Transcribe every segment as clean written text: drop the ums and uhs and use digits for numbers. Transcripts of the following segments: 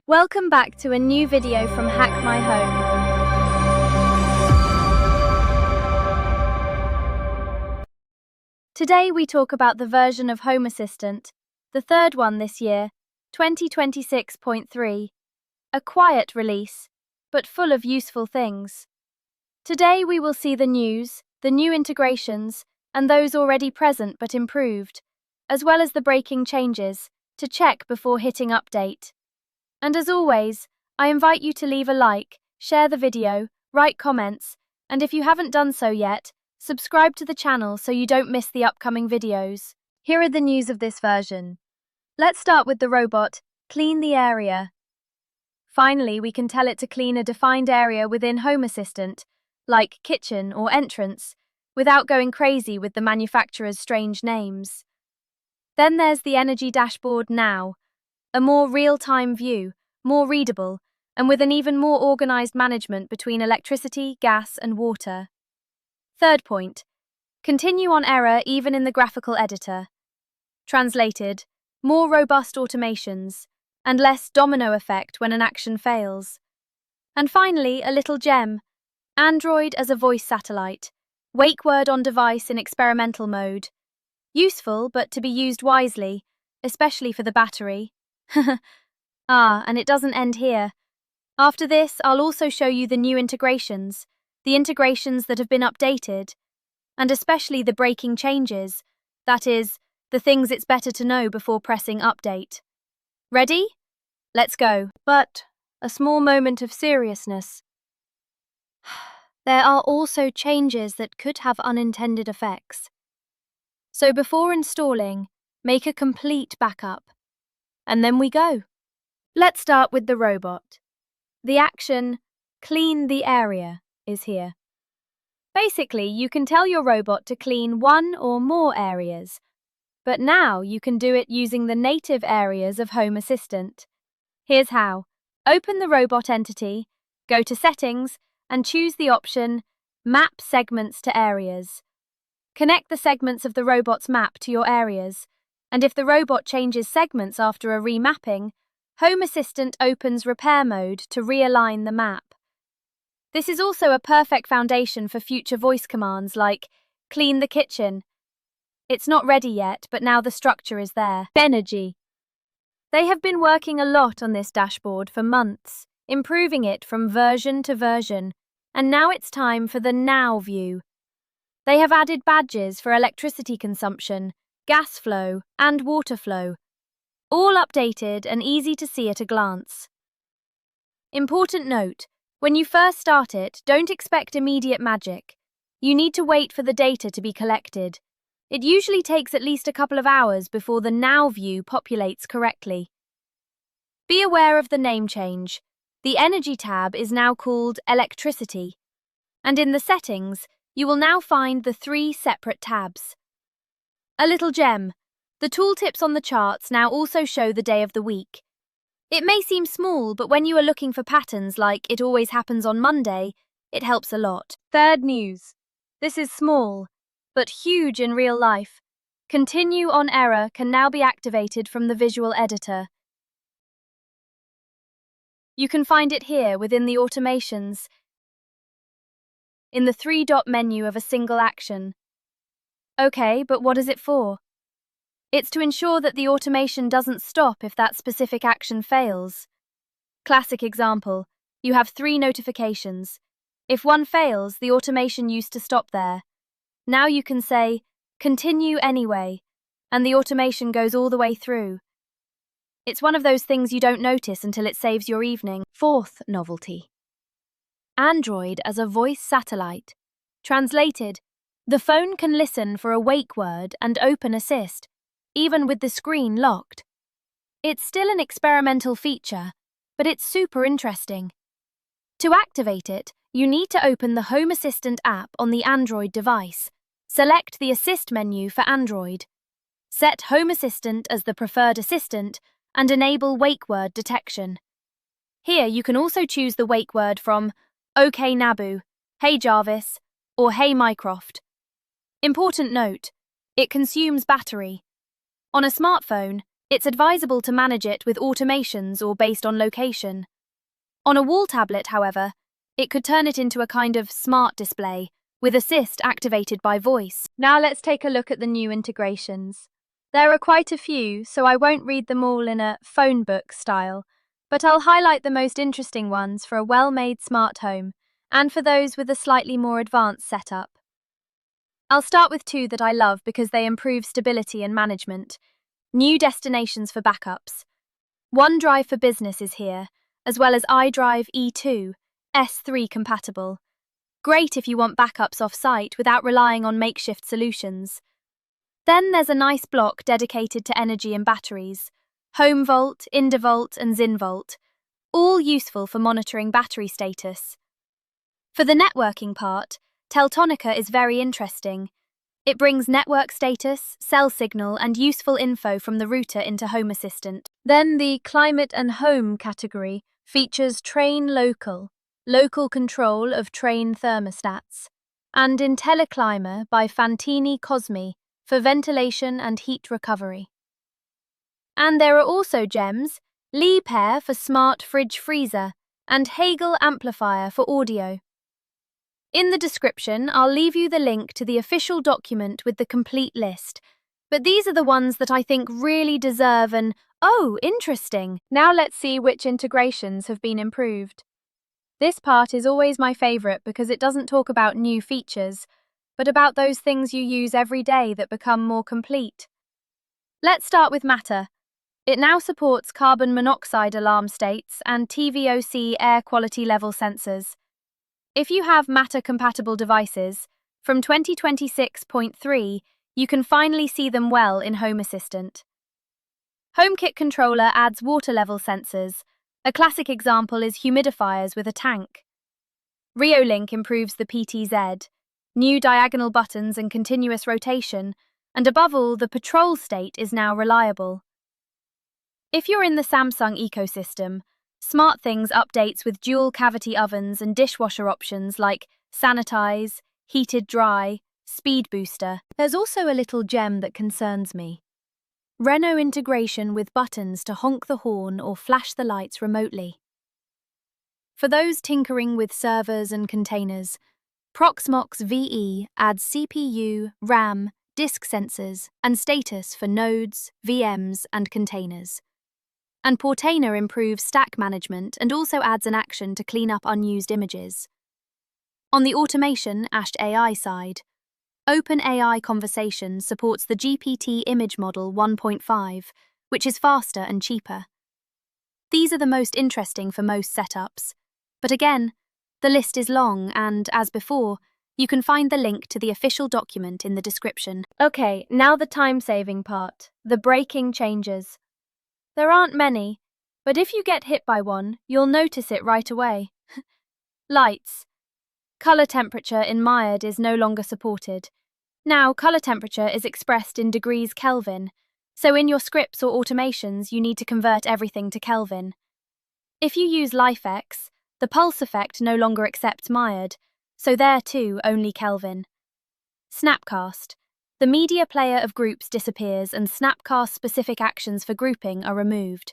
Welcome back to a new video from Hack My Home. Today we talk about the version of Home Assistant, the third one this year, 2026.3, a quiet release, but full of useful things. Today we will see the news, the new integrations, and those already present but improved, as well as the breaking changes, to check before hitting update. And as always, I invite you to leave a like, share the video, write comments, and if you haven't done so yet, subscribe to the channel so you don't miss the upcoming videos. Here are the news of this version. Let's start with the robot, Clean the Area. Finally, we can tell it to clean a defined area within Home Assistant, like kitchen or entrance, without going crazy with the manufacturer's strange names. Then there's the Energy Dashboard Now, a more real-time view, more readable, and with an even more organized management between electricity, gas, and water. Third point, continue on error even in the graphical editor. Translated, more robust automations, and less domino effect when an action fails. And finally, a little gem, Android as a voice satellite, wake word on device in experimental mode. Useful, but to be used wisely, especially for the battery. And it doesn't end here. After this, I'll also show you the new integrations, the integrations that have been updated, and especially the breaking changes, that is, the things it's better to know before pressing update. Ready? Let's go. But a small moment of seriousness. There are also changes that could have unintended effects. So before installing, make a complete backup. And then we go. Let's start with the robot. The action, Clean the Area, is here. Basically, you can tell your robot to clean one or more areas, but now you can do it using the native areas of Home Assistant. Here's how. Open the robot entity, go to Settings, and choose the option Map Segments to Areas. Connect the segments of the robot's map to your areas, and if the robot changes segments after a remapping, Home Assistant opens repair mode to realign the map. This is also a perfect foundation for future voice commands like clean the kitchen. It's not ready yet, but now the structure is there. Energy. They have been working a lot on this dashboard for months, improving it from version to version, and now it's time for the Now view. They have added badges for electricity consumption, gas flow, and water flow, all updated and easy to see at a glance. Important note, when you first start it, don't expect immediate magic. You need to wait for the data to be collected. It usually takes at least a couple of hours before the Now view populates correctly. Be aware of the name change. The Energy tab is now called Electricity, and in the settings, you will now find the 3 separate tabs. A little gem. The tooltips on the charts now also show the day of the week. It may seem small, but when you are looking for patterns like it always happens on Monday, it helps a lot. Third news. This is small, but huge in real life. Continue on error can now be activated from the visual editor. You can find it here within the automations, in the 3-dot menu of a single action. Okay, but what is it for? It's to ensure that the automation doesn't stop if that specific action fails. Classic example, you have 3 notifications. If one fails, the automation used to stop there. Now you can say, continue anyway, and the automation goes all the way through. It's one of those things you don't notice until it saves your evening. Fourth novelty. Android as a voice satellite. Translated, the phone can listen for a wake word and open assist, even with the screen locked. It's still an experimental feature, but it's super interesting. To activate it, you need to open the Home Assistant app on the Android device. Select the Assist menu for Android. Set Home Assistant as the preferred assistant and enable wake word detection. Here you can also choose the wake word from OK Nabu, Hey Jarvis, or Hey Mycroft. Important note, it consumes battery. On a smartphone, It's advisable to manage it with automations or based on location. On a wall tablet, however, it could turn it into a kind of smart display, with Assist activated by voice. Now let's take a look at the new integrations. There are quite a few, so I won't read them all in a phone book style, but I'll highlight the most interesting ones for a well-made smart home, and for those with a slightly more advanced setup. I'll start with two that I love because they improve stability and management. New destinations for backups. OneDrive for Business is here, as well as iDrive E2, S3 compatible. Great if you want backups off-site without relying on makeshift solutions. Then there's a nice block dedicated to energy and batteries. HomeVolt, IndaVolt and ZinVolt, all useful for monitoring battery status. For the networking part, Teltonica is very interesting. It brings network status, cell signal and useful info from the router into Home Assistant. Then the Climate and Home category features Train Local, local control of train thermostats, and IntelliClimber by Fantini Cosmi for ventilation and heat recovery. And there are also gems, Liebherr for smart fridge freezer, and Hagel amplifier for audio. In the description, I'll leave you the link to the official document with the complete list, but these are the ones that I think really deserve an, oh, interesting. Now let's see which integrations have been improved. This part is always my favourite because it doesn't talk about new features, but about those things you use every day that become more complete. Let's start with Matter. It now supports carbon monoxide alarm states and TVOC air quality level sensors. If you have Matter-compatible devices, from 2026.3, you can finally see them well in Home Assistant. HomeKit controller adds water level sensors. A classic example is humidifiers with a tank. Reolink improves the PTZ, new diagonal buttons and continuous rotation, and above all, the patrol state is now reliable. If you're in the Samsung ecosystem, SmartThings updates with dual-cavity ovens and dishwasher options like Sanitize, Heated Dry, Speed Booster. There's also a little gem that concerns me. Renault integration with buttons to honk the horn or flash the lights remotely. For those tinkering with servers and containers, Proxmox VE adds CPU, RAM, disk sensors, and status for nodes, VMs, and containers. And Portainer improves stack management and also adds an action to clean up unused images. On the automation AI side, OpenAI Conversation supports the GPT image model 1.5, which is faster and cheaper. These are the most interesting for most setups. But again, the list is long and, as before, you can find the link to the official document in the description. Okay, now the time-saving part, the braking changes. There aren't many, but if you get hit by one, you'll notice it right away. Lights. Color temperature in mired is no longer supported. Now, color temperature is expressed in degrees Kelvin, so in your scripts or automations you need to convert everything to Kelvin. If you use LifeX, the pulse effect no longer accepts mired, so there too only Kelvin. Snapcast. The media player of groups disappears and Snapcast-specific actions for grouping are removed.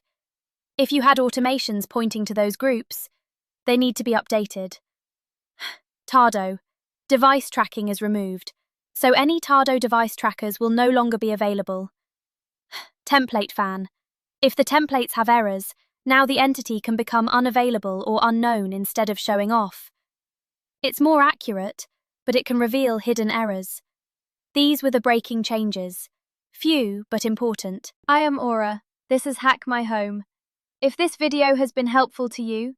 If you had automations pointing to those groups, they need to be updated. Tardo. Device tracking is removed, so any Tardo device trackers will no longer be available. Template fan. If the templates have errors, now the entity can become unavailable or unknown instead of showing off. It's more accurate, but it can reveal hidden errors. These were the braking changes. Few, but important. I am Aura. This is Hack My Home. If this video has been helpful to you,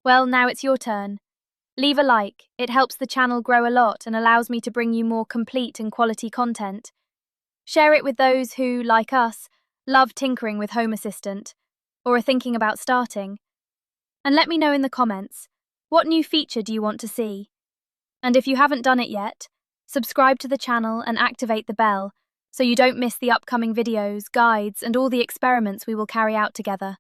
well, now it's your turn. Leave a like. It helps the channel grow a lot and allows me to bring you more complete and quality content. Share it with those who, like us, love tinkering with Home Assistant or are thinking about starting. And let me know in the comments, what new feature do you want to see? And if you haven't done it yet, subscribe to the channel and activate the bell so you don't miss the upcoming videos, guides, and all the experiments we will carry out together.